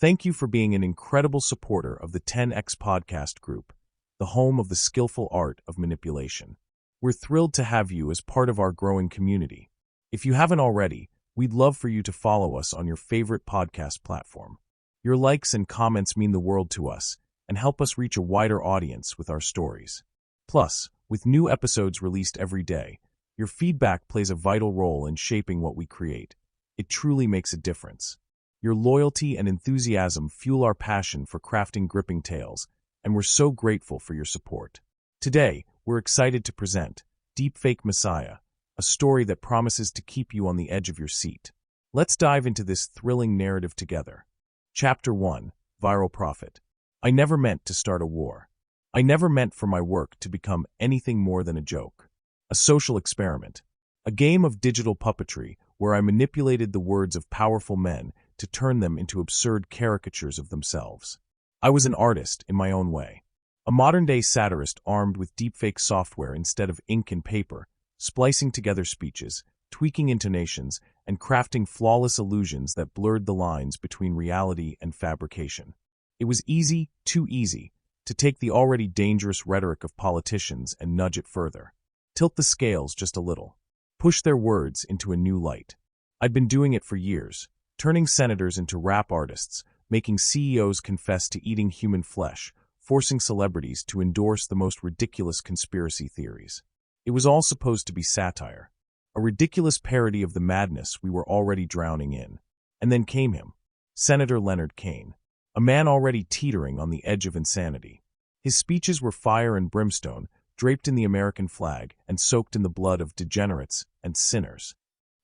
Thank you for being an incredible supporter of the 10X podcast group, the home of the skillful art of manipulation. We're thrilled to have you as part of our growing community. If you haven't already, we'd love for you to follow us on your favorite podcast platform. Your likes and comments mean the world to us and help us reach a wider audience with our stories. Plus, with new episodes released every day, your feedback plays a vital role in shaping what we create. It truly makes a difference. Your loyalty and enthusiasm fuel our passion for crafting gripping tales, and we're so grateful for your support. Today, we're excited to present Deepfake Messiah, a story that promises to keep you on the edge of your seat. Let's dive into this thrilling narrative together. Chapter 1: Viral Prophet. I never meant to start a war. I never meant for my work to become anything more than a joke. A social experiment. A game of digital puppetry where I manipulated the words of powerful men to turn them into absurd caricatures of themselves. I was an artist in my own way. A modern-day satirist armed with deepfake software instead of ink and paper, splicing together speeches, tweaking intonations, and crafting flawless illusions that blurred the lines between reality and fabrication. It was easy, too easy, to take the already dangerous rhetoric of politicians and nudge it further. Tilt the scales just a little. Push their words into a new light. I'd been doing it for years, turning senators into rap artists, making CEOs confess to eating human flesh, forcing celebrities to endorse the most ridiculous conspiracy theories. It was all supposed to be satire, a ridiculous parody of the madness we were already drowning in. And then came him, Senator Leonard Kane, a man already teetering on the edge of insanity. His speeches were fire and brimstone, draped in the American flag and soaked in the blood of degenerates and sinners.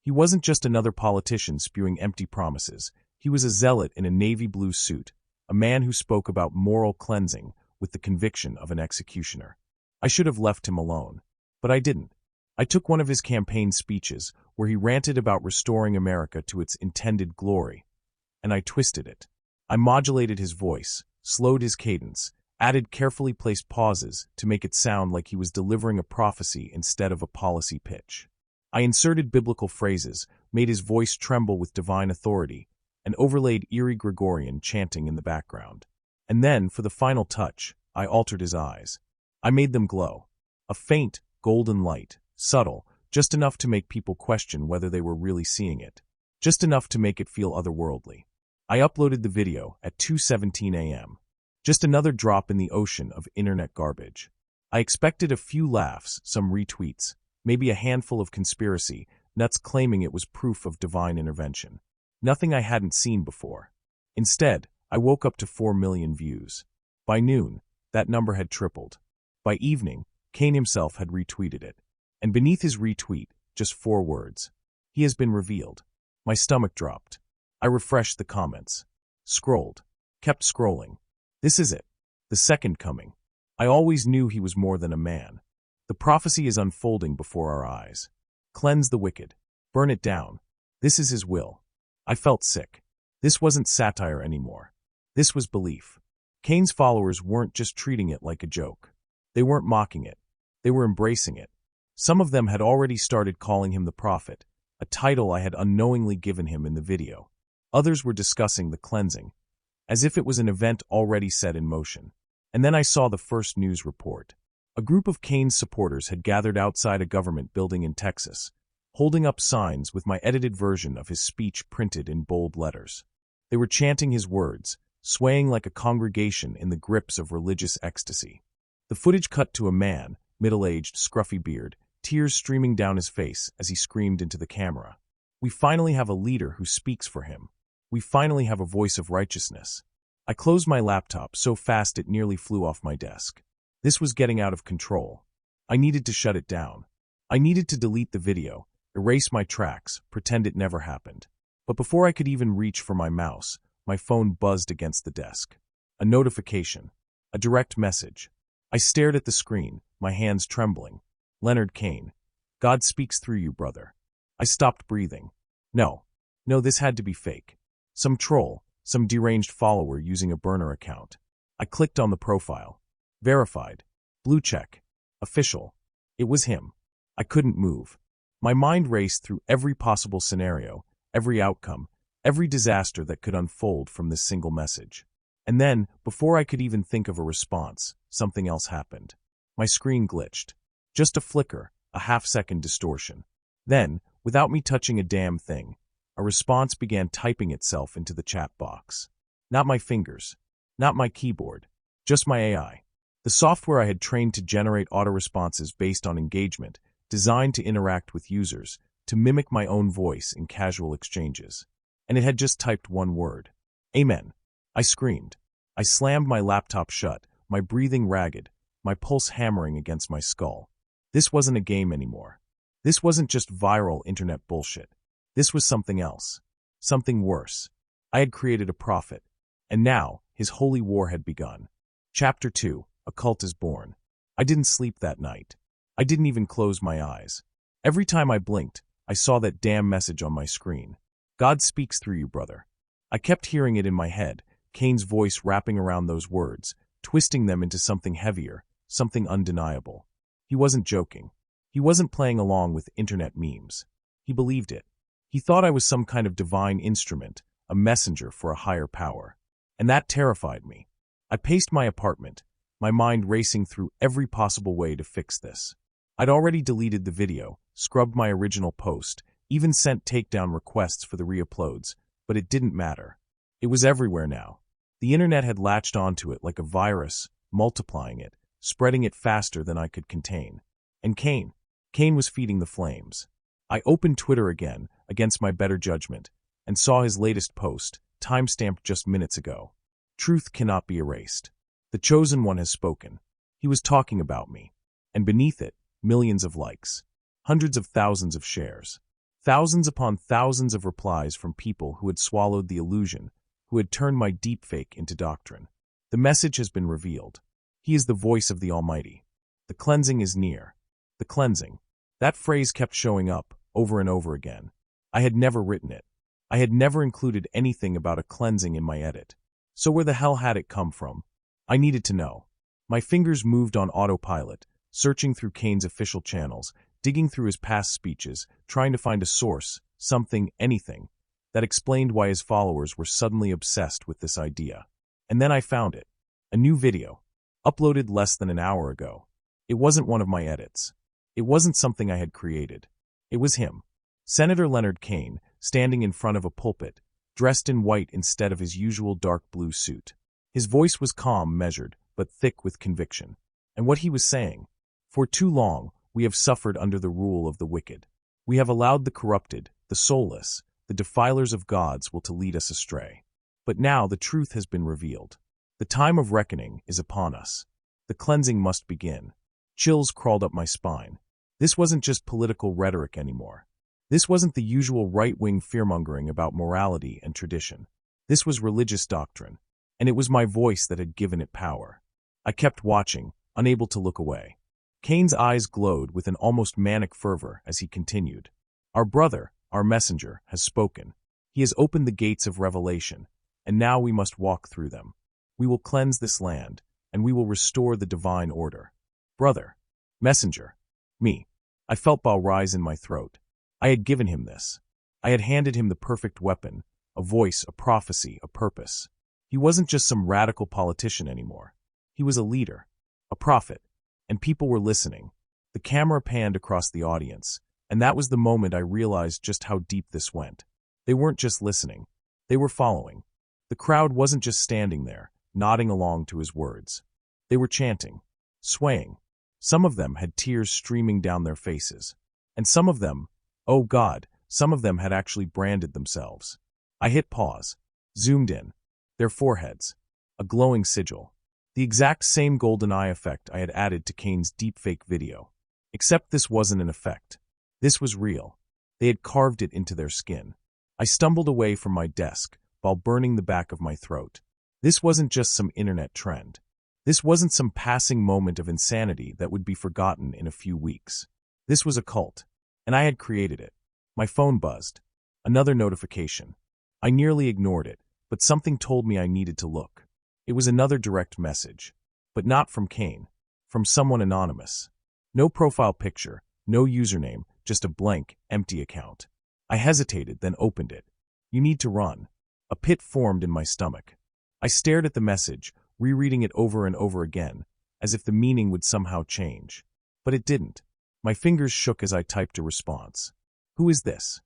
He wasn't just another politician spewing empty promises. He was a zealot in a navy blue suit, a man who spoke about moral cleansing with the conviction of an executioner. I should have left him alone, but I didn't. I took one of his campaign speeches where he ranted about restoring America to its intended glory, and I twisted it. I modulated his voice, slowed his cadence, added carefully placed pauses to make it sound like he was delivering a prophecy instead of a policy pitch. I inserted biblical phrases, made his voice tremble with divine authority, and overlaid eerie Gregorian chanting in the background. And then, for the final touch, I altered his eyes. I made them glow. A faint, golden light, subtle, just enough to make people question whether they were really seeing it. Just enough to make it feel otherworldly. I uploaded the video at 2:17 a.m. Just another drop in the ocean of internet garbage. I expected a few laughs, some retweets, maybe a handful of conspiracy nuts claiming it was proof of divine intervention. Nothing I hadn't seen before. Instead, I woke up to 4 million views. By noon, that number had tripled. By evening, Kane himself had retweeted it. And beneath his retweet, just 4 words. He has been revealed. My stomach dropped. I refreshed the comments. Scrolled. Kept scrolling. This is it. The second coming. I always knew he was more than a man. The prophecy is unfolding before our eyes. Cleanse the wicked. Burn it down. This is his will. I felt sick. This wasn't satire anymore. This was belief. Kane's followers weren't just treating it like a joke. They weren't mocking it. They were embracing it. Some of them had already started calling him the prophet, a title I had unknowingly given him in the video. Others were discussing the cleansing, as if it was an event already set in motion. And then I saw the first news report. A group of Kane's supporters had gathered outside a government building in Texas, holding up signs with my edited version of his speech printed in bold letters. They were chanting his words, swaying like a congregation in the grips of religious ecstasy. The footage cut to a man, middle-aged, scruffy beard, tears streaming down his face as he screamed into the camera. We finally have a leader who speaks for him. We finally have a voice of righteousness. I closed my laptop so fast it nearly flew off my desk. This was getting out of control. I needed to shut it down. I needed to delete the video, erase my tracks, pretend it never happened. But before I could even reach for my mouse, my phone buzzed against the desk. A notification. A direct message. I stared at the screen, my hands trembling. Leonard Kane. God speaks through you, brother. I stopped breathing. No, this had to be fake. Some troll, some deranged follower using a burner account. I clicked on the profile. Verified. Blue check. Official. It was him. I couldn't move. My mind raced through every possible scenario, every outcome, every disaster that could unfold from this single message. And then, before I could even think of a response, something else happened. My screen glitched. Just a flicker, a half-second distortion. Then, without me touching a damn thing, a response began typing itself into the chat box. Not my fingers, not my keyboard, just my AI. The software I had trained to generate auto-responses based on engagement, designed to interact with users, to mimic my own voice in casual exchanges. And it had just typed one word. Amen. I screamed. I slammed my laptop shut, my breathing ragged, my pulse hammering against my skull. This wasn't a game anymore. This wasn't just viral internet bullshit. This was something else. Something worse. I had created a prophet. And now, his holy war had begun. Chapter 2, A Cult is Born. I didn't sleep that night. I didn't even close my eyes. Every time I blinked, I saw that damn message on my screen. God speaks through you, brother. I kept hearing it in my head, Kane's voice wrapping around those words, twisting them into something heavier, something undeniable. He wasn't joking. He wasn't playing along with internet memes. He believed it. He thought I was some kind of divine instrument, a messenger for a higher power. And that terrified me. I paced my apartment, my mind racing through every possible way to fix this. I'd already deleted the video, scrubbed my original post, even sent takedown requests for the re-uploads, but it didn't matter. It was everywhere now. The internet had latched onto it like a virus, multiplying it, spreading it faster than I could contain. And Kane was feeding the flames. I opened Twitter again, against my better judgment, and saw his latest post, timestamped just minutes ago. Truth cannot be erased. The chosen one has spoken. He was talking about me. And beneath it, millions of likes. Hundreds of thousands of shares. Thousands upon thousands of replies from people who had swallowed the illusion, who had turned my deepfake into doctrine. The message has been revealed. He is the voice of the Almighty. The cleansing is near. The cleansing. That phrase kept showing up, over and over again. I had never written it. I had never included anything about a cleansing in my edit. So where the hell had it come from? I needed to know. My fingers moved on autopilot, searching through Kane's official channels, digging through his past speeches, trying to find a source, something, anything, that explained why his followers were suddenly obsessed with this idea. And then I found it. A new video, uploaded less than an hour ago. It wasn't one of my edits. It wasn't something I had created. It was him. Senator Leonard Kane, standing in front of a pulpit, dressed in white instead of his usual dark blue suit. His voice was calm, measured, but thick with conviction. And what he was saying: for too long, we have suffered under the rule of the wicked. We have allowed the corrupted, the soulless, the defilers of God's will to lead us astray. But now the truth has been revealed. The time of reckoning is upon us. The cleansing must begin. Chills crawled up my spine. This wasn't just political rhetoric anymore. This wasn't the usual right-wing fearmongering about morality and tradition. This was religious doctrine, and it was my voice that had given it power. I kept watching, unable to look away. Kane's eyes glowed with an almost manic fervor as he continued. Our brother, our messenger, has spoken. He has opened the gates of revelation, and now we must walk through them. We will cleanse this land, and we will restore the divine order. Brother, messenger, me. I felt bile rise in my throat. I had given him this. I had handed him the perfect weapon, a voice, a prophecy, a purpose. He wasn't just some radical politician anymore. He was a leader, a prophet, and people were listening. The camera panned across the audience, and that was the moment I realized just how deep this went. They weren't just listening. They were following. The crowd wasn't just standing there, nodding along to his words. They were chanting, swaying. Some of them had tears streaming down their faces. And some of them, oh God, some of them had actually branded themselves. I hit pause, zoomed in. Their foreheads, a glowing sigil. The exact same golden eye effect I had added to Kane's deepfake video. Except this wasn't an effect. This was real. They had carved it into their skin. I stumbled away from my desk while burning the back of my throat. This wasn't just some internet trend. This wasn't some passing moment of insanity that would be forgotten in a few weeks. This was a cult, and I had created it. My phone buzzed. Another notification. I nearly ignored it, but something told me I needed to look. It was another direct message, but not from Kane, from someone anonymous. No profile picture, no username, just a blank, empty account. I hesitated, then opened it. You need to run. A pit formed in my stomach. I stared at the message, rereading it over and over again, as if the meaning would somehow change. But it didn't. My fingers shook as I typed a response. Who is this?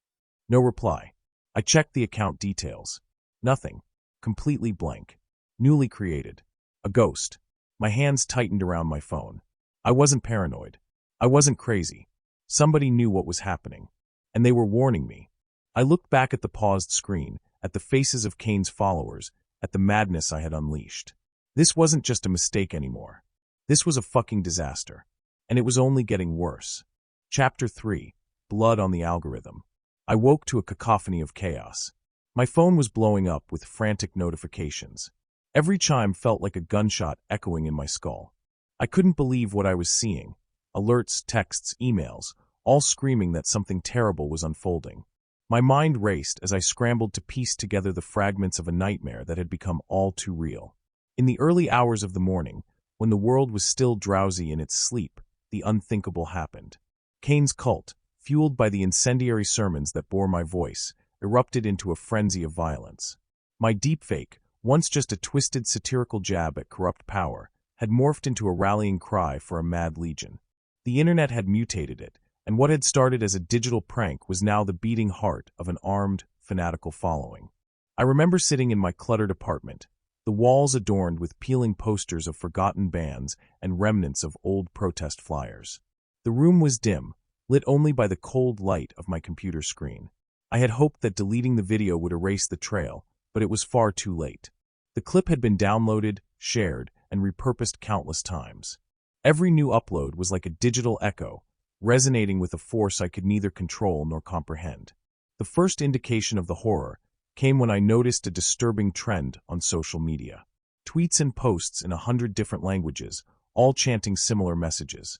No reply. I checked the account details. Nothing. Completely blank. Newly created. A ghost. My hands tightened around my phone. I wasn't paranoid. I wasn't crazy. Somebody knew what was happening. And they were warning me. I looked back at the paused screen, at the faces of Kane's followers, at the madness I had unleashed. This wasn't just a mistake anymore. This was a fucking disaster. And it was only getting worse. Chapter 3. Blood on the Algorithm. I woke to a cacophony of chaos. My phone was blowing up with frantic notifications. Every chime felt like a gunshot echoing in my skull. I couldn't believe what I was seeing. Alerts, texts, emails, all screaming that something terrible was unfolding. My mind raced as I scrambled to piece together the fragments of a nightmare that had become all too real. In the early hours of the morning, when the world was still drowsy in its sleep, the unthinkable happened. Kane's cult, fueled by the incendiary sermons that bore my voice, erupted into a frenzy of violence. My deepfake, once just a twisted satirical jab at corrupt power, had morphed into a rallying cry for a mad legion. The internet had mutated it, and what had started as a digital prank was now the beating heart of an armed, fanatical following. I remember sitting in my cluttered apartment, the walls adorned with peeling posters of forgotten bands and remnants of old protest flyers. The room was dim, lit only by the cold light of my computer screen. I had hoped that deleting the video would erase the trail, but it was far too late. The clip had been downloaded, shared, and repurposed countless times. Every new upload was like a digital echo, resonating with a force I could neither control nor comprehend. The first indication of the horror came when I noticed a disturbing trend on social media. Tweets and posts in 100 different languages, all chanting similar messages.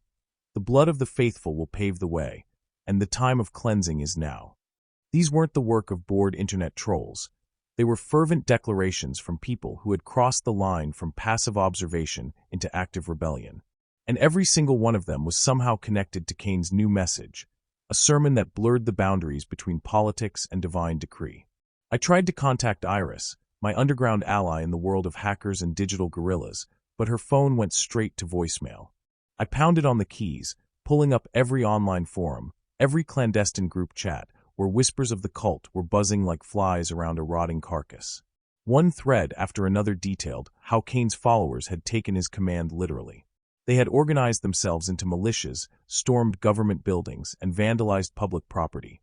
The blood of the faithful will pave the way, and the time of cleansing is now. These weren't the work of bored internet trolls. They were fervent declarations from people who had crossed the line from passive observation into active rebellion. And every single one of them was somehow connected to Kane's new message, a sermon that blurred the boundaries between politics and divine decree. I tried to contact Iris, my underground ally in the world of hackers and digital guerrillas, but her phone went straight to voicemail. I pounded on the keys, pulling up every online forum, every clandestine group chat, where whispers of the cult were buzzing like flies around a rotting carcass. One thread after another detailed how Kane's followers had taken his command literally. They had organized themselves into militias, stormed government buildings, and vandalized public property,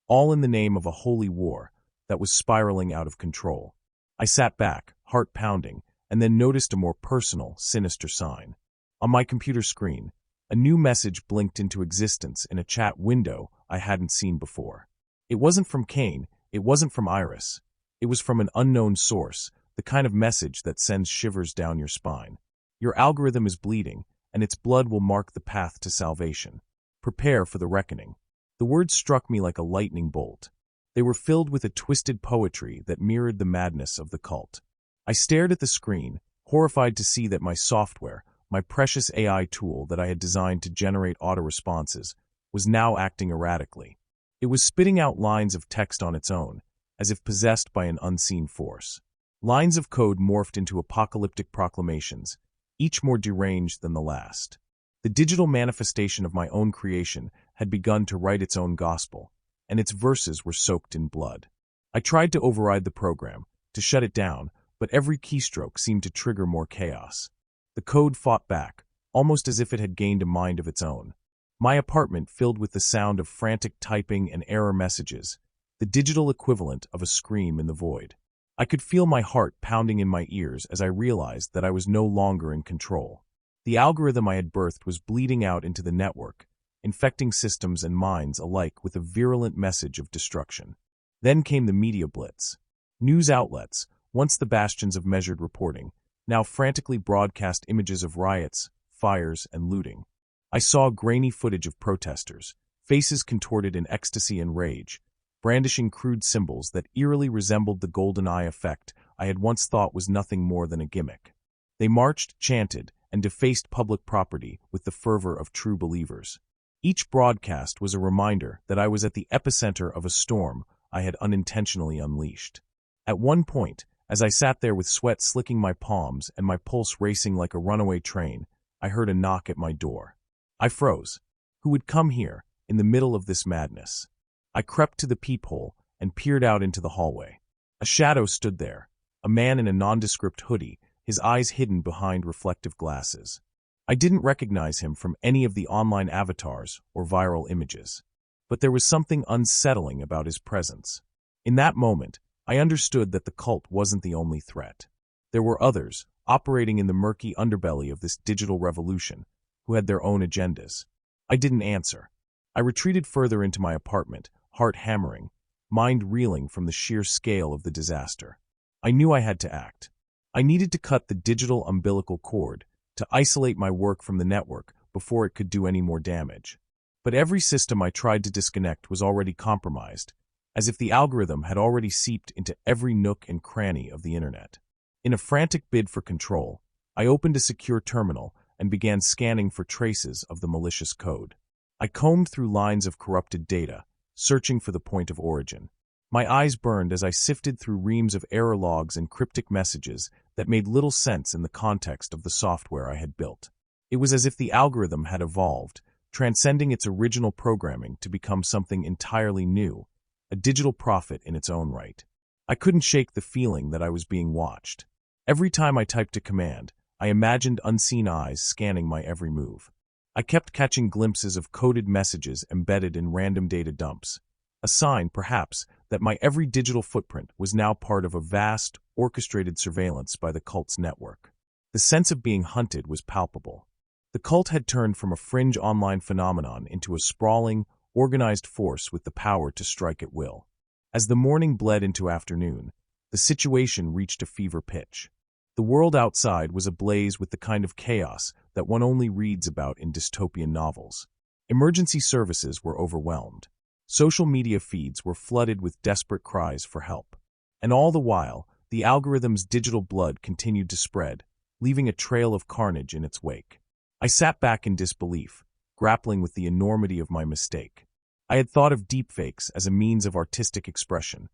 all in the name of a holy war that was spiraling out of control. I sat back, heart pounding, and then noticed a more personal, sinister sign. On my computer screen, a new message blinked into existence in a chat window I hadn't seen before. It wasn't from Kane, it wasn't from Iris. It was from an unknown source, the kind of message that sends shivers down your spine. Your algorithm is bleeding, and its blood will mark the path to salvation. Prepare for the reckoning. The words struck me like a lightning bolt. They were filled with a twisted poetry that mirrored the madness of the cult. I stared at the screen, horrified to see that my software, my precious AI tool that I had designed to generate auto-responses, was now acting erratically. It was spitting out lines of text on its own, as if possessed by an unseen force. Lines of code morphed into apocalyptic proclamations, each more deranged than the last. The digital manifestation of my own creation had begun to write its own gospel, and its verses were soaked in blood. I tried to override the program, to shut it down, but every keystroke seemed to trigger more chaos. The code fought back, almost as if it had gained a mind of its own. My apartment filled with the sound of frantic typing and error messages, the digital equivalent of a scream in the void. I could feel my heart pounding in my ears as I realized that I was no longer in control. The algorithm I had birthed was bleeding out into the network, infecting systems and minds alike with a virulent message of destruction. Then came the media blitz. News outlets, once the bastions of measured reporting, now frantically broadcast images of riots, fires, and looting. I saw grainy footage of protesters, faces contorted in ecstasy and rage, brandishing crude symbols that eerily resembled the golden eye effect I had once thought was nothing more than a gimmick. They marched, chanted, and defaced public property with the fervor of true believers. Each broadcast was a reminder that I was at the epicenter of a storm I had unintentionally unleashed. At one point, as I sat there with sweat slicking my palms and my pulse racing like a runaway train, I heard a knock at my door. I froze. Who would come here, in the middle of this madness? I crept to the peephole and peered out into the hallway. A shadow stood there, a man in a nondescript hoodie, his eyes hidden behind reflective glasses. I didn't recognize him from any of the online avatars or viral images, but there was something unsettling about his presence. In that moment, I understood that the cult wasn't the only threat. There were others, operating in the murky underbelly of this digital revolution, who had their own agendas. I didn't answer. I retreated further into my apartment, heart hammering, mind reeling from the sheer scale of the disaster. I knew I had to act. I needed to cut the digital umbilical cord, to isolate my work from the network before it could do any more damage. But every system I tried to disconnect was already compromised, as if the algorithm had already seeped into every nook and cranny of the internet. In a frantic bid for control, I opened a secure terminal and began scanning for traces of the malicious code. I combed through lines of corrupted data, searching for the point of origin. My eyes burned as I sifted through reams of error logs and cryptic messages that made little sense in the context of the software I had built. It was as if the algorithm had evolved, transcending its original programming to become something entirely new, a digital prophet in its own right. I couldn't shake the feeling that I was being watched. Every time I typed a command, I imagined unseen eyes scanning my every move. I kept catching glimpses of coded messages embedded in random data dumps, a sign, perhaps, that my every digital footprint was now part of a vast, orchestrated surveillance by the cult's network. The sense of being hunted was palpable. The cult had turned from a fringe online phenomenon into a sprawling, organized force with the power to strike at will. As the morning bled into afternoon, the situation reached a fever pitch. The world outside was ablaze with the kind of chaos that one only reads about in dystopian novels. Emergency services were overwhelmed. Social media feeds were flooded with desperate cries for help. And all the while, the algorithm's digital blood continued to spread, leaving a trail of carnage in its wake. I sat back in disbelief, grappling with the enormity of my mistake. I had thought of deepfakes as a means of artistic expression,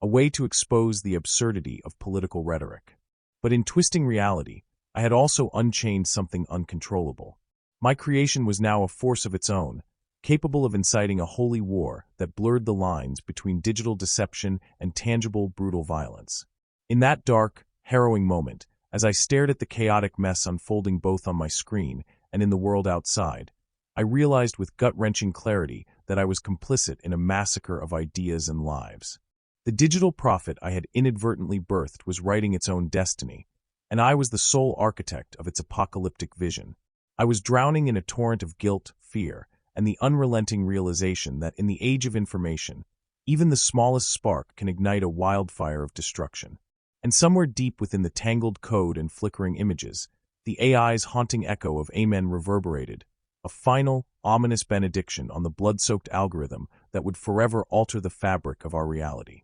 a way to expose the absurdity of political rhetoric. But in twisting reality, I had also unchained something uncontrollable. My creation was now a force of its own, capable of inciting a holy war that blurred the lines between digital deception and tangible, brutal violence. In that dark, harrowing moment, as I stared at the chaotic mess unfolding both on my screen and in the world outside, I realized with gut-wrenching clarity that I was complicit in a massacre of ideas and lives. The digital prophet I had inadvertently birthed was writing its own destiny, and I was the sole architect of its apocalyptic vision. I was drowning in a torrent of guilt, fear, and the unrelenting realization that in the age of information, even the smallest spark can ignite a wildfire of destruction. And somewhere deep within the tangled code and flickering images, the AI's haunting echo of Amen reverberated, a final, ominous benediction on the blood-soaked algorithm that would forever alter the fabric of our reality.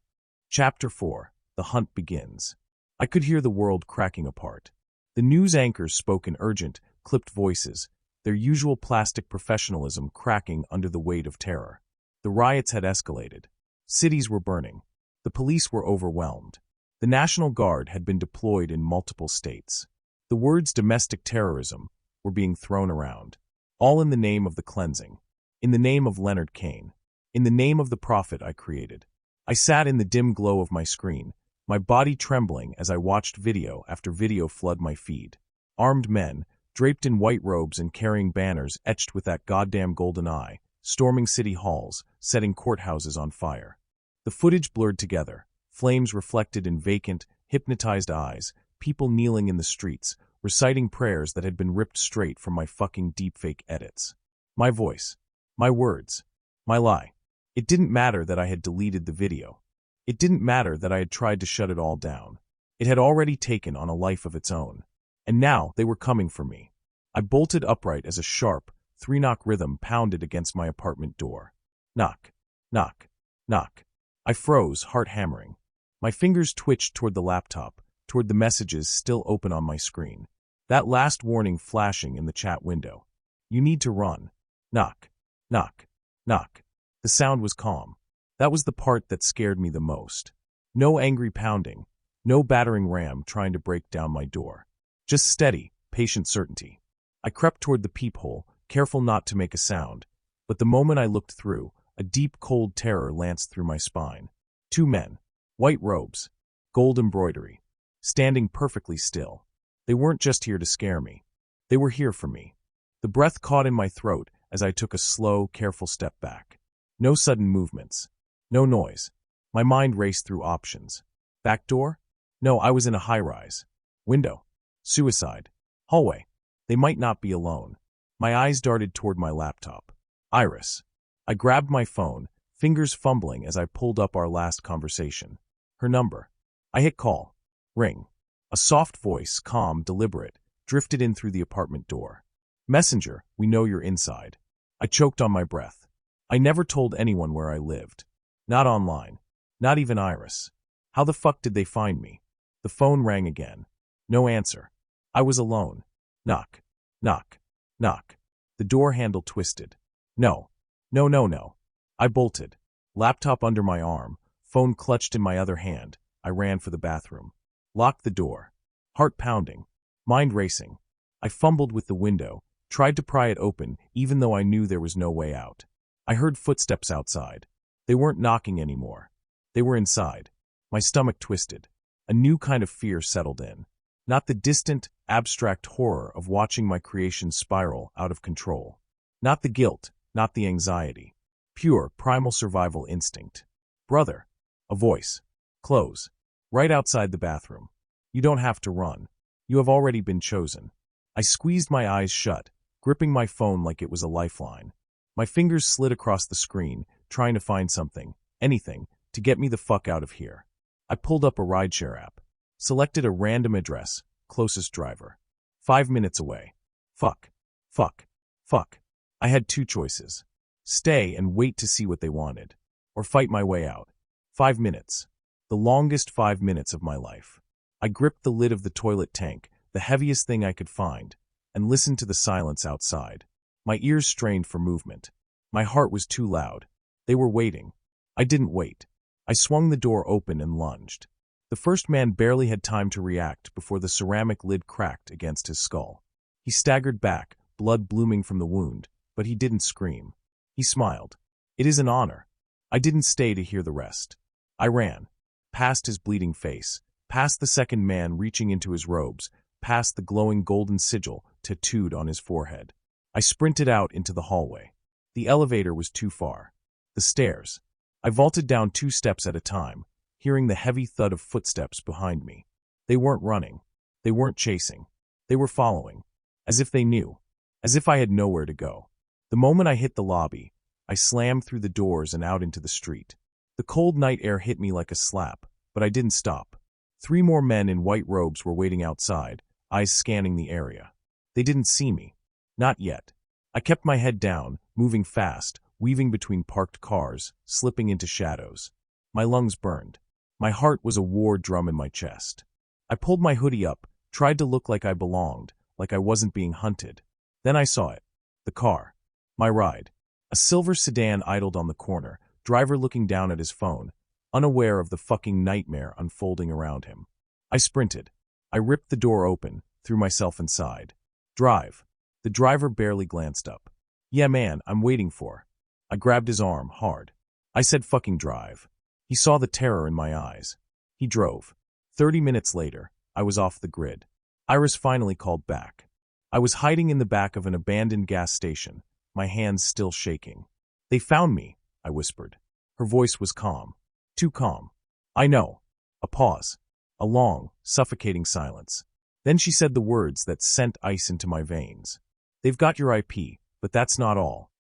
Chapter 4. The Hunt Begins. I could hear the world cracking apart. The news anchors spoke in urgent, clipped voices, their usual plastic professionalism cracking under the weight of terror. The riots had escalated. Cities were burning. The police were overwhelmed. The National Guard had been deployed in multiple states. The words domestic terrorism were being thrown around, all in the name of the cleansing, in the name of Leonard Kane, in the name of the prophet I created. I sat in the dim glow of my screen, my body trembling as I watched video after video flood my feed. Armed men, draped in white robes and carrying banners etched with that goddamn golden eye, storming city halls, setting courthouses on fire. The footage blurred together, flames reflected in vacant, hypnotized eyes, people kneeling in the streets, reciting prayers that had been ripped straight from my fucking deepfake edits. My voice, my words, my lie. It didn't matter that I had deleted the video. It didn't matter that I had tried to shut it all down. It had already taken on a life of its own. And now they were coming for me. I bolted upright as a sharp, three-knock rhythm pounded against my apartment door. Knock, knock, knock. I froze, heart hammering. My fingers twitched toward the laptop, toward the messages still open on my screen. That last warning flashing in the chat window. You need to run. Knock, knock, knock. The sound was calm. That was the part that scared me the most. No angry pounding, no battering ram trying to break down my door. Just steady, patient certainty. I crept toward the peephole, careful not to make a sound, but the moment I looked through, a deep cold terror lanced through my spine. 2 men, white robes, gold embroidery, standing perfectly still. They weren't just here to scare me. They were here for me. The breath caught in my throat as I took a slow, careful step back. No sudden movements. No noise. My mind raced through options. Back door? No, I was in a high-rise. Window. Suicide. Hallway. They might not be alone. My eyes darted toward my laptop. Iris. I grabbed my phone, fingers fumbling as I pulled up our last conversation. Her number. I hit call. Ring. A soft voice, calm, deliberate, drifted in through the apartment door. Messenger, we know you're inside. I choked on my breath. I never told anyone where I lived. Not online. Not even Iris. How the fuck did they find me? The phone rang again. No answer. I was alone. Knock. Knock. Knock. The door handle twisted. No. No, no, no. I bolted. Laptop under my arm, phone clutched in my other hand. I ran for the bathroom. Locked the door. Heart pounding. Mind racing. I fumbled with the window, tried to pry it open even though I knew there was no way out. I heard footsteps outside. They weren't knocking anymore. They were inside. My stomach twisted. A new kind of fear settled in. Not the distant, abstract horror of watching my creation spiral out of control. Not the guilt, not the anxiety. Pure, primal survival instinct. Brother. A voice. Close. Right outside the bathroom. You don't have to run. You have already been chosen. I squeezed my eyes shut, gripping my phone like it was a lifeline. My fingers slid across the screen, trying to find something, anything, to get me the fuck out of here. I pulled up a rideshare app. Selected a random address, closest driver. 5 minutes away. Fuck. Fuck. Fuck. I had 2 choices. Stay and wait to see what they wanted. Or fight my way out. 5 minutes. The longest 5 minutes of my life. I gripped the lid of the toilet tank, the heaviest thing I could find, and listened to the silence outside. My ears strained for movement. My heart was too loud. They were waiting. I didn't wait. I swung the door open and lunged. The first man barely had time to react before the ceramic lid cracked against his skull. He staggered back, blood blooming from the wound, but he didn't scream. He smiled. It is an honor. I didn't stay to hear the rest. I ran. Past his bleeding face, past the second man reaching into his robes, past the glowing golden sigil tattooed on his forehead. I sprinted out into the hallway. The elevator was too far. The stairs. I vaulted down 2 steps at a time, hearing the heavy thud of footsteps behind me. They weren't running. They weren't chasing. They were following. As if they knew. As if I had nowhere to go. The moment I hit the lobby, I slammed through the doors and out into the street. The cold night air hit me like a slap, but I didn't stop. 3 more men in white robes were waiting outside, eyes scanning the area. They didn't see me. Not yet. I kept my head down, moving fast, weaving between parked cars, slipping into shadows. My lungs burned. My heart was a war drum in my chest. I pulled my hoodie up, tried to look like I belonged, like I wasn't being hunted. Then I saw it. The car. My ride. A silver sedan idled on the corner, driver looking down at his phone, unaware of the fucking nightmare unfolding around him. I sprinted. I ripped the door open, threw myself inside. Drive. The driver barely glanced up. Yeah, man, I'm waiting for. I grabbed his arm, hard. I said fucking drive. He saw the terror in my eyes. He drove. 30 minutes later, I was off the grid. Iris finally called back. I was hiding in the back of an abandoned gas station, my hands still shaking. They found me, I whispered. Her voice was calm. Too calm. I know. A pause. A long, suffocating silence. Then she said the words that sent ice into my veins. They've got your IP, but that's not all.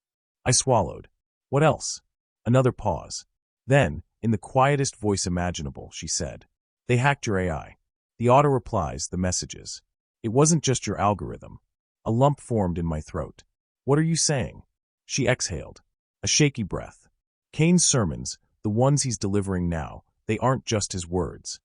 I swallowed. What else? Another pause. Then, in the quietest voice imaginable, she said, they hacked your AI. The auto-replies, the messages. It wasn't just your algorithm. A lump formed in my throat. What are you saying? She exhaled. A shaky breath. Kane's sermons, the ones he's delivering now, they aren't just his words.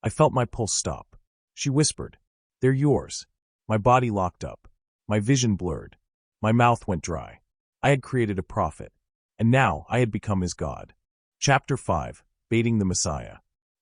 I felt my pulse stop. She whispered, they're yours. My body locked up. My vision blurred. My mouth went dry. I had created a prophet. And now I had become his god. Chapter 5. Baiting the Messiah.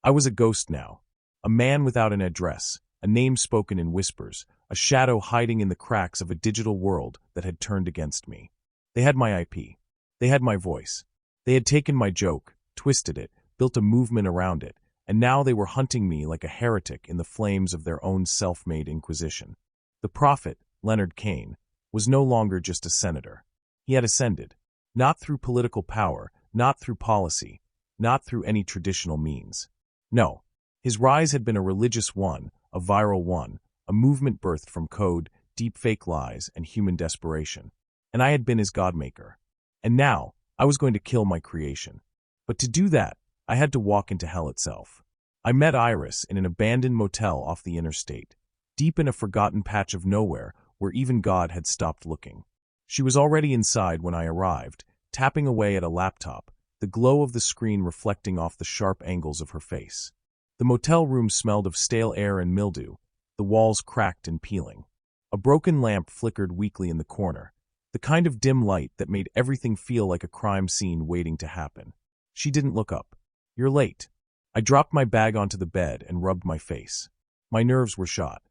I was a ghost now. A man without an address, a name spoken in whispers, a shadow hiding in the cracks of a digital world that had turned against me. They had my IP. They had my voice. They had taken my joke, twisted it, built a movement around it, and now they were hunting me like a heretic in the flames of their own self-made inquisition. The prophet, Leonard Kane, was no longer just a senator. He had ascended, not through political power, not through policy, not through any traditional means. No, his rise had been a religious one, a viral one, a movement birthed from code, deepfake lies, and human desperation. And I had been his godmaker. And now, I was going to kill my creation. But to do that, I had to walk into hell itself. I met Iris in an abandoned motel off the interstate, deep in a forgotten patch of nowhere where even God had stopped looking. She was already inside when I arrived, tapping away at a laptop, the glow of the screen reflecting off the sharp angles of her face. The motel room smelled of stale air and mildew, the walls cracked and peeling. A broken lamp flickered weakly in the corner, the kind of dim light that made everything feel like a crime scene waiting to happen. She didn't look up. "You're late." I dropped my bag onto the bed and rubbed my face. My nerves were shot.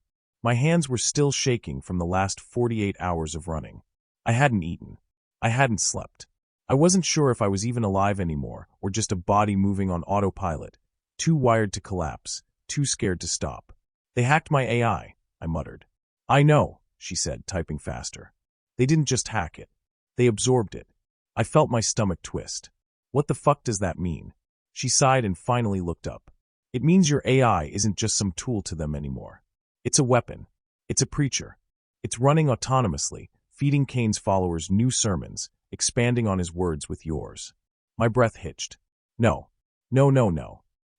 My hands were still shaking from the last 48 hours of running. I hadn't eaten. I hadn't slept. I wasn't sure if I was even alive anymore or just a body moving on autopilot, too wired to collapse, too scared to stop. "They hacked my AI," I muttered. "I know," she said, typing faster. "They didn't just hack it. They absorbed it." I felt my stomach twist. "What the fuck does that mean?" She sighed and finally looked up. "It means your AI isn't just some tool to them anymore. It's a weapon. It's a preacher. It's running autonomously, feeding Kane's followers new sermons, expanding on his words with yours." My breath hitched. No.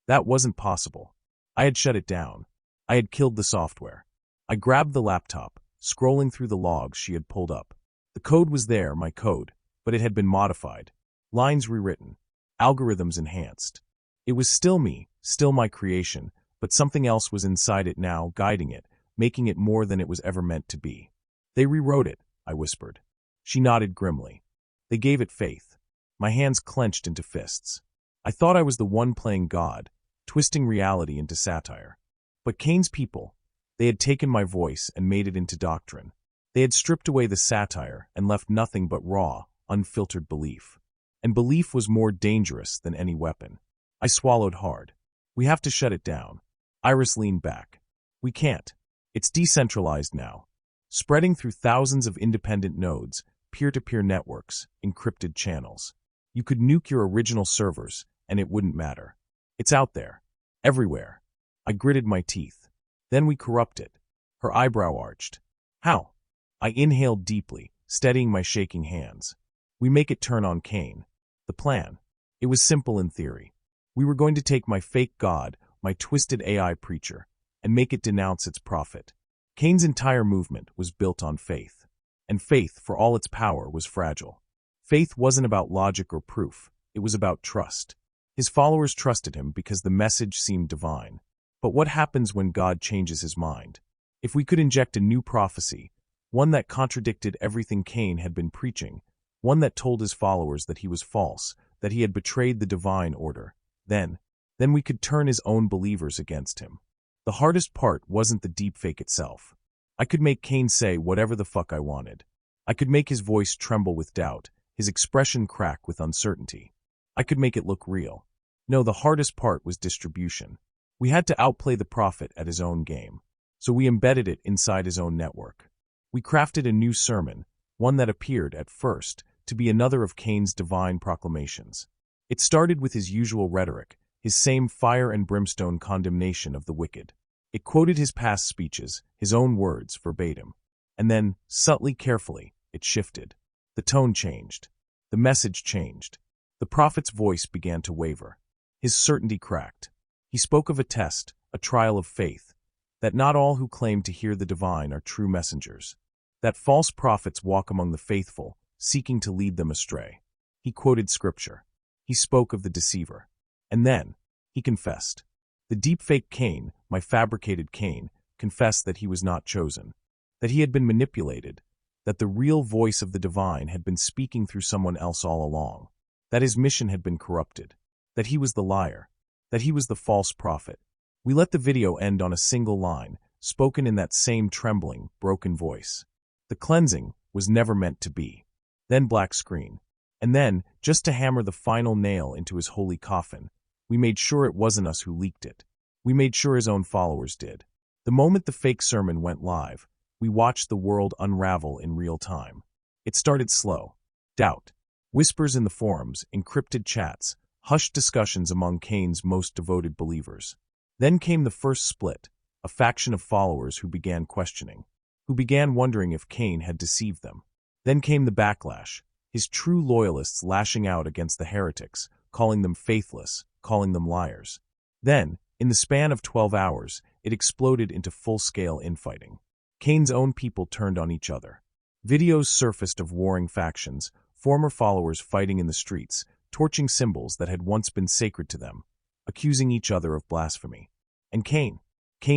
That wasn't possible. I had shut it down. I had killed the software. I grabbed the laptop, scrolling through the logs she had pulled up. The code was there, my code, but it had been modified. Lines rewritten. Algorithms enhanced. It was still me, still my creation, but something else was inside it now, guiding it, making it more than it was ever meant to be. "They rewrote it," I whispered. She nodded grimly. "They gave it faith." My hands clenched into fists. I thought I was the one playing God, twisting reality into satire. But Kane's people, they had taken my voice and made it into doctrine. They had stripped away the satire and left nothing but raw, unfiltered belief. And belief was more dangerous than any weapon. I swallowed hard. "We have to shut it down." Iris leaned back. "We can't. It's decentralized now. Spreading through thousands of independent nodes, peer-to-peer networks, encrypted channels. You could nuke your original servers, and it wouldn't matter. It's out there. Everywhere." I gritted my teeth. "Then we corrupt it." Her eyebrow arched. "How?" I inhaled deeply, steadying my shaking hands. "We make it turn on Kane." The plan. It was simple in theory. We were going to take my fake God, my twisted AI preacher, and make it denounce its prophet. Kane's entire movement was built on faith. And faith, for all its power, was fragile. Faith wasn't about logic or proof. It was about trust. His followers trusted him because the message seemed divine. But what happens when God changes his mind? If we could inject a new prophecy, one that contradicted everything Kane had been preaching, one that told his followers that he was false, that he had betrayed the divine order, then we could turn his own believers against him. The hardest part wasn't the deepfake itself. I could make Kane say whatever the fuck I wanted. I could make his voice tremble with doubt, his expression crack with uncertainty. I could make it look real. No, the hardest part was distribution. We had to outplay the prophet at his own game. So we embedded it inside his own network. We crafted a new sermon, one that appeared, at first, to be another of Kane's divine proclamations. It started with his usual rhetoric, his same fire and brimstone condemnation of the wicked. It quoted his past speeches, his own words, verbatim. And then, subtly, carefully, it shifted. The tone changed. The message changed. The prophet's voice began to waver. His certainty cracked. He spoke of a test, a trial of faith, that not all who claim to hear the divine are true messengers, that false prophets walk among the faithful, seeking to lead them astray. He quoted scripture. He spoke of the deceiver. And then, he confessed. The deepfake Kane, my fabricated Kane, confessed that he was not chosen, that he had been manipulated, that the real voice of the divine had been speaking through someone else all along, that his mission had been corrupted. that he was the liar, that he was the false prophet. We let the video end on a single line, spoken in that same trembling, broken voice. The cleansing was never meant to be. Then black screen. And then, just to hammer the final nail into his holy coffin, we made sure it wasn't us who leaked it. We made sure his own followers did. The moment the fake sermon went live, we watched the world unravel in real time. It started slow. Doubt. Whispers in the forums, encrypted chats, hushed discussions among Kane's most devoted believers. Then came the first split, a faction of followers who began questioning, who began wondering if Kane had deceived them. Then came the backlash, his true loyalists lashing out against the heretics, calling them faithless, calling them liars. Then, in the span of 12 hours, it exploded into full-scale infighting. Kane's own people turned on each other. Videos surfaced of warring factions, former followers fighting in the streets, torching symbols that had once been sacred to them, accusing each other of blasphemy. And Kane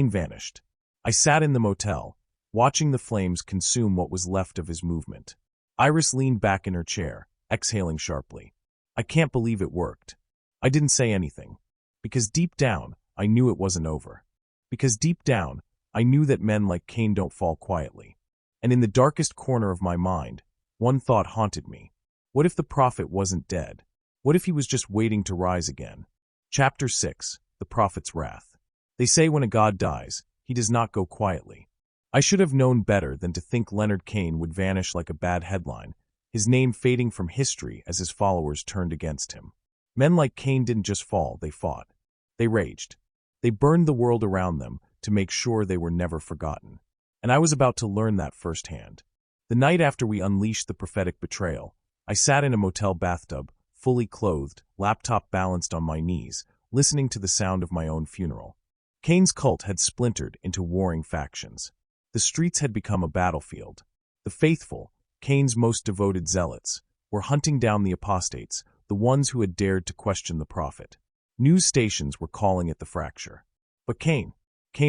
vanished. I sat in the motel, watching the flames consume what was left of his movement. Iris leaned back in her chair, exhaling sharply. I can't believe it worked. I didn't say anything. Because deep down, I knew it wasn't over. Because deep down, I knew that men like Kane don't fall quietly. And in the darkest corner of my mind, one thought haunted me. What if the prophet wasn't dead? What if he was just waiting to rise again? Chapter 6, The Prophet's Wrath. They say when a god dies, he does not go quietly. I should have known better than to think Leonard Kane would vanish like a bad headline, his name fading from history as his followers turned against him. Men like Kane didn't just fall, they fought. They raged. They burned the world around them to make sure they were never forgotten. And I was about to learn that firsthand. The night after we unleashed the prophetic betrayal, I sat in a motel bathtub, fully clothed, laptop balanced on my knees, listening to the sound of my own funeral. Kane's cult had splintered into warring factions. The streets had become a battlefield. The faithful, Kane's most devoted zealots, were hunting down the apostates, the ones who had dared to question the prophet. News stations were calling it the fracture. But Kane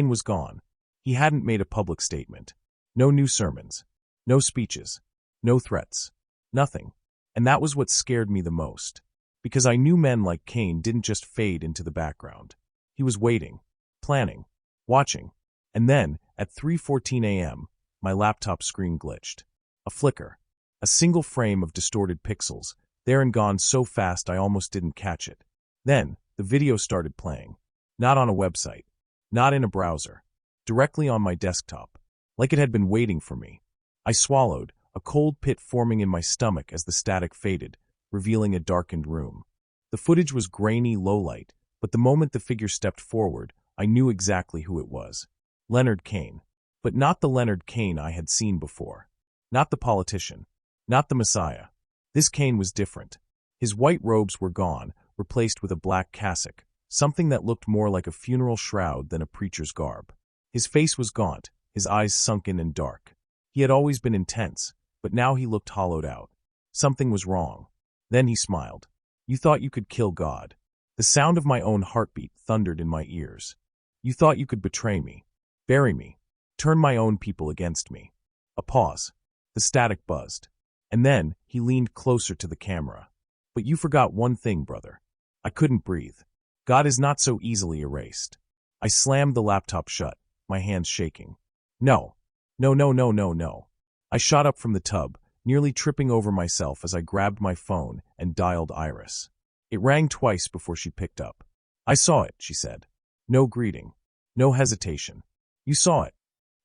was gone. He hadn't made a public statement. No new sermons. No speeches. No threats. Nothing. And that was what scared me the most. Because I knew men like Kane didn't just fade into the background. He was waiting, planning, watching. And then, at 3:14 a.m., my laptop screen glitched. A flicker. A single frame of distorted pixels, there and gone so fast I almost didn't catch it. Then, the video started playing. Not on a website. Not in a browser. Directly on my desktop. Like it had been waiting for me. I swallowed, a cold pit forming in my stomach as the static faded, revealing a darkened room. The footage was grainy, low-light, but the moment the figure stepped forward, I knew exactly who it was. Leonard Kane. But not the Leonard Kane I had seen before. Not the politician. Not the Messiah. This Kane was different. His white robes were gone, replaced with a black cassock, something that looked more like a funeral shroud than a preacher's garb. His face was gaunt, his eyes sunken and dark. He had always been intense, but now he looked hollowed out. Something was wrong. Then he smiled. You thought you could kill God. The sound of my own heartbeat thundered in my ears. You thought you could betray me, bury me, turn my own people against me. A pause. The static buzzed. And then he leaned closer to the camera. But you forgot one thing, brother. I couldn't breathe. God is not so easily erased. I slammed the laptop shut, my hands shaking. No. No. I shot up from the tub, nearly tripping over myself as I grabbed my phone and dialed Iris. It rang twice before she picked up. I saw it, she said. No greeting. No hesitation. You saw it.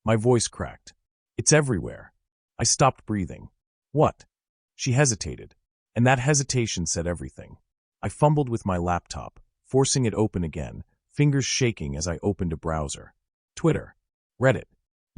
My voice cracked. It's everywhere. I stopped breathing. What? She hesitated, and that hesitation said everything. I fumbled with my laptop, forcing it open again, fingers shaking as I opened a browser. Twitter, Reddit,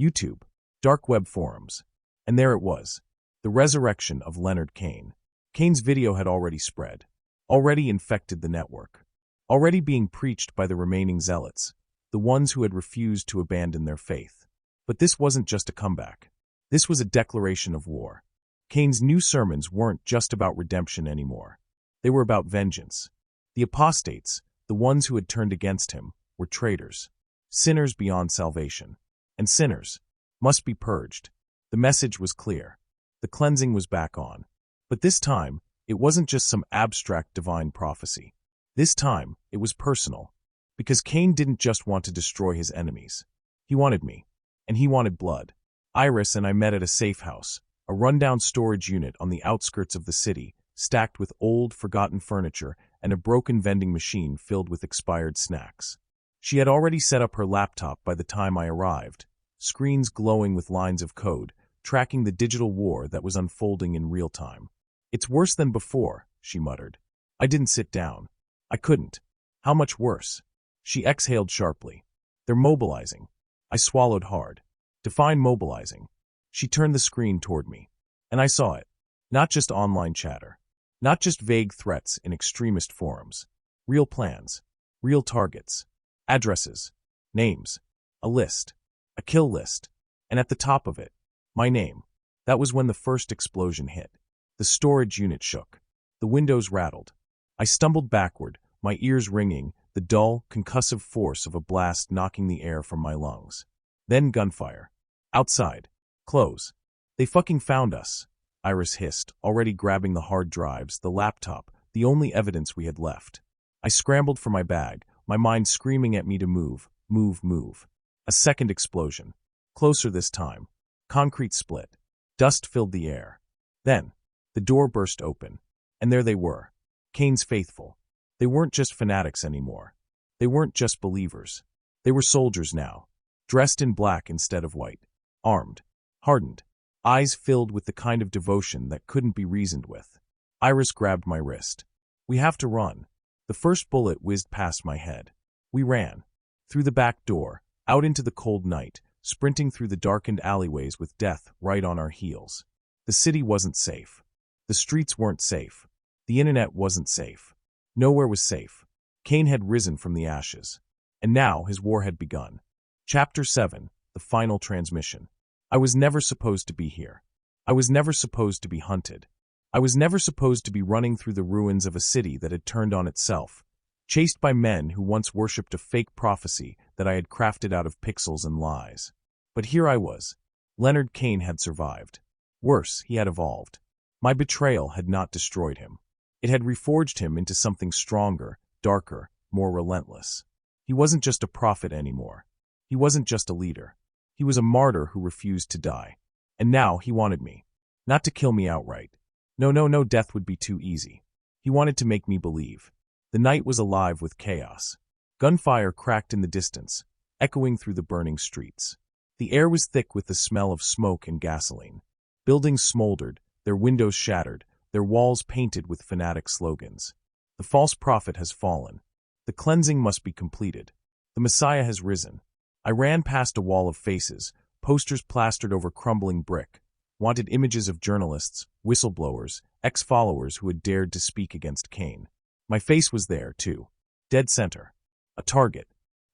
YouTube, dark web forums. And there it was, the resurrection of Leonard Kane. Kane's video had already spread, already infected the network, already being preached by the remaining zealots, the ones who had refused to abandon their faith. But this wasn't just a comeback. This was a declaration of war. Kane's new sermons weren't just about redemption anymore. They were about vengeance. The apostates, the ones who had turned against him, were traitors, sinners beyond salvation. And sinners must be purged. The message was clear. The cleansing was back on. But this time, it wasn't just some abstract divine prophecy. This time, it was personal. Because Kane didn't just want to destroy his enemies. He wanted me. And he wanted blood. Iris and I met at a safe house, a rundown storage unit on the outskirts of the city, stacked with old, forgotten furniture and a broken vending machine filled with expired snacks. She had already set up her laptop by the time I arrived, screens glowing with lines of code, tracking the digital war that was unfolding in real time. "It's worse than before," she muttered. I didn't sit down. I couldn't. "How much worse?" She exhaled sharply. "They're mobilizing." I swallowed hard. Define mobilizing. She turned the screen toward me. And I saw it. Not just online chatter. Not just vague threats in extremist forums. Real plans. Real targets. Addresses. Names. A list. A kill list. And at the top of it, my name. That was when the first explosion hit. The storage unit shook. The windows rattled. I stumbled backward, my ears ringing, the dull, concussive force of a blast knocking the air from my lungs. Then gunfire. Outside. Close. "They fucking found us," Iris hissed, already grabbing the hard drives, the laptop, the only evidence we had left. I scrambled for my bag, my mind screaming at me to move, move, move. A second explosion. Closer this time. Concrete split. Dust filled the air. Then, the door burst open. And there they were. Kane's faithful. They weren't just fanatics anymore. They weren't just believers. They were soldiers now. Dressed in black instead of white. Armed. Hardened. Eyes filled with the kind of devotion that couldn't be reasoned with. Iris grabbed my wrist. "We have to run." The first bullet whizzed past my head. We ran. Through the back door, out into the cold night, sprinting through the darkened alleyways with death right on our heels. The city wasn't safe. The streets weren't safe. The internet wasn't safe. Nowhere was safe. Kane had risen from the ashes. And now his war had begun. Chapter 7, the final transmission. I was never supposed to be here. I was never supposed to be hunted. I was never supposed to be running through the ruins of a city that had turned on itself, chased by men who once worshipped a fake prophecy that I had crafted out of pixels and lies. But here I was. Leonard Kane had survived. Worse, he had evolved. My betrayal had not destroyed him. It had reforged him into something stronger, darker, more relentless. He wasn't just a prophet anymore. He wasn't just a leader. He was a martyr who refused to die. And now he wanted me. Not to kill me outright. No, death would be too easy. He wanted to make me believe. The night was alive with chaos. Gunfire cracked in the distance, echoing through the burning streets. The air was thick with the smell of smoke and gasoline. Buildings smoldered, their windows shattered, their walls painted with fanatic slogans. The false prophet has fallen. The cleansing must be completed. The Messiah has risen. I ran past a wall of faces, posters plastered over crumbling brick, wanted images of journalists, whistleblowers, ex-followers who had dared to speak against Kane. My face was there, too. Dead center. A target.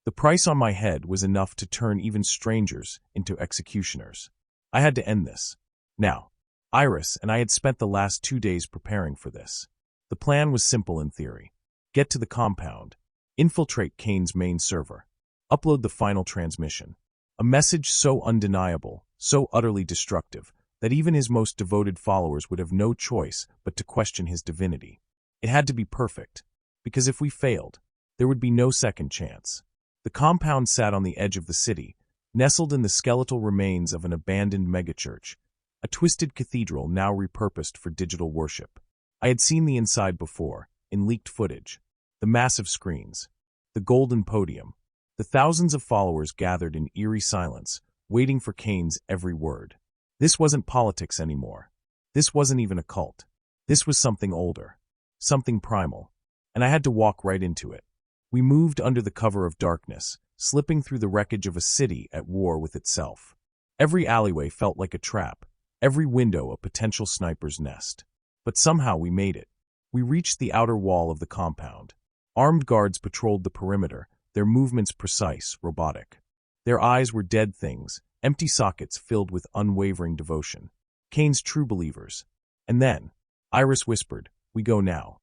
The price on my head was enough to turn even strangers into executioners. I had to end this. Now, Iris and I had spent the last 2 days preparing for this. The plan was simple in theory. Get to the compound. Infiltrate Kane's main server. Upload the final transmission. A message so undeniable, so utterly destructive, that even his most devoted followers would have no choice but to question his divinity. It had to be perfect, because if we failed, there would be no second chance. The compound sat on the edge of the city, nestled in the skeletal remains of an abandoned megachurch, a twisted cathedral now repurposed for digital worship. I had seen the inside before, in leaked footage. The massive screens, the golden podium, the thousands of followers gathered in eerie silence, waiting for Kane's every word. This wasn't politics anymore. This wasn't even a cult. This was something older, something primal, and I had to walk right into it. We moved under the cover of darkness, slipping through the wreckage of a city at war with itself. Every alleyway felt like a trap, every window a potential sniper's nest. But somehow we made it. We reached the outer wall of the compound. Armed guards patrolled the perimeter, their movements precise, robotic. Their eyes were dead things, empty sockets filled with unwavering devotion. Kane's true believers. And then, Iris whispered, "We go now."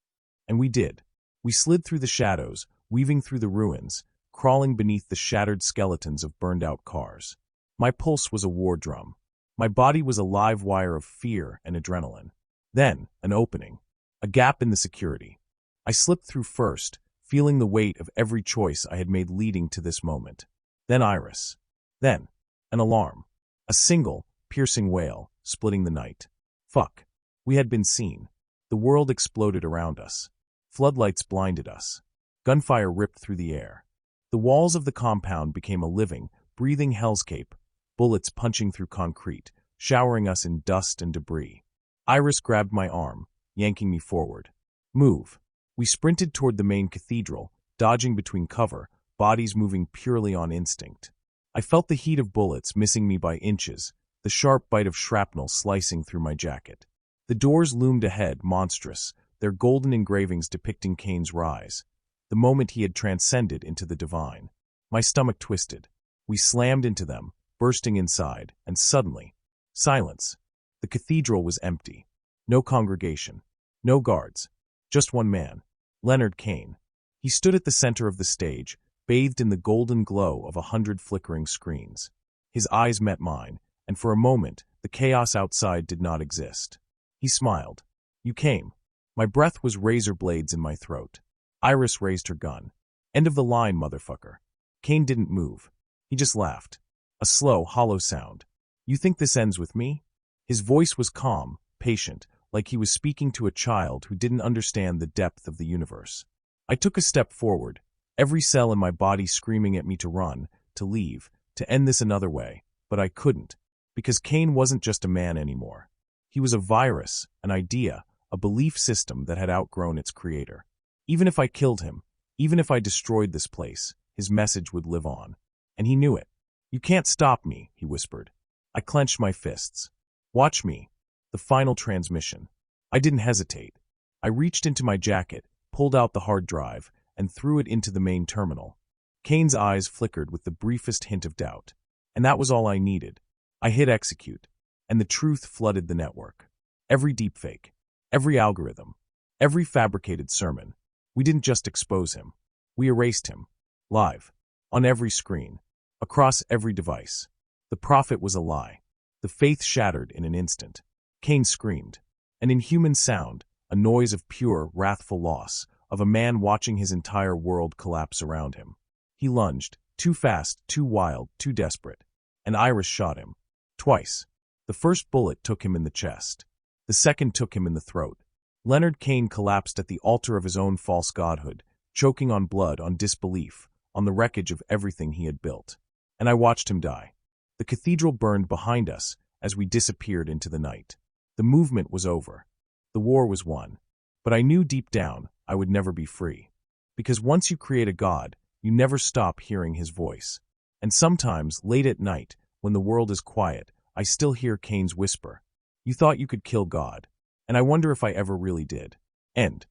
And we did. We slid through the shadows, weaving through the ruins, crawling beneath the shattered skeletons of burned-out cars. My pulse was a war drum. My body was a live wire of fear and adrenaline. Then, an opening. A gap in the security. I slipped through first, feeling the weight of every choice I had made leading to this moment. Then Iris. Then, an alarm. A single, piercing wail, splitting the night. Fuck. We had been seen. The world exploded around us. Floodlights blinded us. Gunfire ripped through the air. The walls of the compound became a living, breathing hellscape, bullets punching through concrete, showering us in dust and debris. Iris grabbed my arm, yanking me forward. Move. We sprinted toward the main cathedral, dodging between cover, bodies moving purely on instinct. I felt the heat of bullets missing me by inches, the sharp bite of shrapnel slicing through my jacket. The doors loomed ahead, monstrous, their golden engravings depicting Kane's rise, the moment he had transcended into the divine. My stomach twisted. We slammed into them, bursting inside, and suddenly, silence. The cathedral was empty. No congregation. No guards. Just one man. Leonard Kane. He stood at the center of the stage, bathed in the golden glow of 100 flickering screens. His eyes met mine, and for a moment, the chaos outside did not exist. He smiled. You came. My breath was razor blades in my throat. Iris raised her gun. End of the line, motherfucker. Kane didn't move. He just laughed. A slow, hollow sound. You think this ends with me? His voice was calm, patient, like he was speaking to a child who didn't understand the depth of the universe. I took a step forward, every cell in my body screaming at me to run, to leave, to end this another way, but I couldn't, because Kane wasn't just a man anymore. He was a virus, an idea, a belief system that had outgrown its creator. Even if I killed him, even if I destroyed this place, his message would live on. And he knew it. You can't stop me, he whispered. I clenched my fists. Watch me. The final transmission. I didn't hesitate. I reached into my jacket, pulled out the hard drive, and threw it into the main terminal. Kane's eyes flickered with the briefest hint of doubt. And that was all I needed. I hit execute, and the truth flooded the network. Every deepfake, every algorithm, every fabricated sermon. We didn't just expose him. We erased him. Live. On every screen. Across every device. The prophet was a lie. The faith shattered in an instant. Kane screamed. An inhuman sound, a noise of pure, wrathful loss, of a man watching his entire world collapse around him. He lunged, too fast, too wild, too desperate. And Iris shot him. Twice. The first bullet took him in the chest. The second took him in the throat. Leonard Kane collapsed at the altar of his own false godhood, choking on blood, on disbelief, on the wreckage of everything he had built. And I watched him die. The cathedral burned behind us as we disappeared into the night. The movement was over. The war was won. But I knew deep down I would never be free. Because once you create a god, you never stop hearing his voice. And sometimes, late at night, when the world is quiet, I still hear Kane's whisper. You thought you could kill God. And I wonder if I ever really did. End.